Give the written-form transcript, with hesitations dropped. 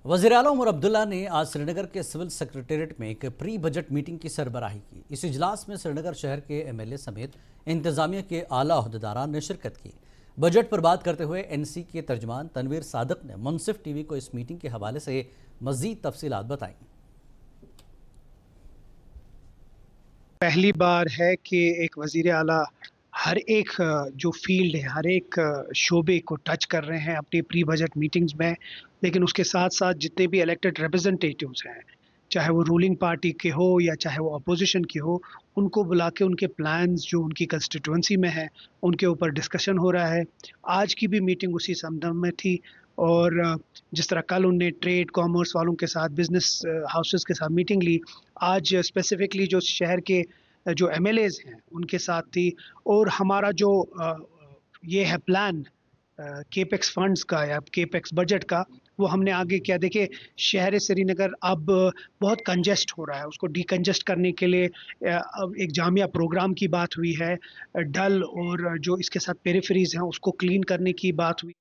वज़ीर आला उमर अब्दुल्ला ने आज श्रीनगर के सिविल सेक्रेटेरिएट में एक प्री बजट मीटिंग की सरबराही की। इस इजलास में श्रीनगर शहर के एमएलए समेत इंतजामिया के आला अहदेदारान ने शिरकत की। बजट पर बात करते हुए एनसी के तर्जमान तनवीर सादिक ने मुनसिफ टीवी को इस मीटिंग के हवाले से मज़ीद तफसीलात बताईं। पहली बार है कि एक वज़ीर आला हर एक जो फील्ड है, हर एक शोबे को टच कर रहे हैं अपनी प्री बजट मीटिंग्स में। लेकिन उसके साथ साथ जितने भी इलेक्टेड रिप्रेजेंटेटिव्स हैं, चाहे वो रूलिंग पार्टी के हो या चाहे वो अपोजिशन के हो, उनको बुला के उनके प्लान्स जो उनकी कंस्टिट्यूंसी में है उनके ऊपर डिस्कशन हो रहा है। आज की भी मीटिंग उसी संदर्भ में थी। और जिस तरह कल उनने ट्रेड कॉमर्स वालों के साथ, बिजनेस हाउसेस के साथ मीटिंग ली, आज स्पेसिफिकली जो शहर के जो एमएलएज हैं उनके साथ थी। और हमारा जो ये है प्लान केपेक्स फंड्स का या केपेक्स बजट का, वो हमने आगे किया। देखिए, शहर श्रीनगर अब बहुत कंजेस्ट हो रहा है, उसको डिकंजेस्ट करने के लिए अब एक जामिया प्रोग्राम की बात हुई है। डल और जो इसके साथ पेरिफेरीज हैं उसको क्लीन करने की बात हुई।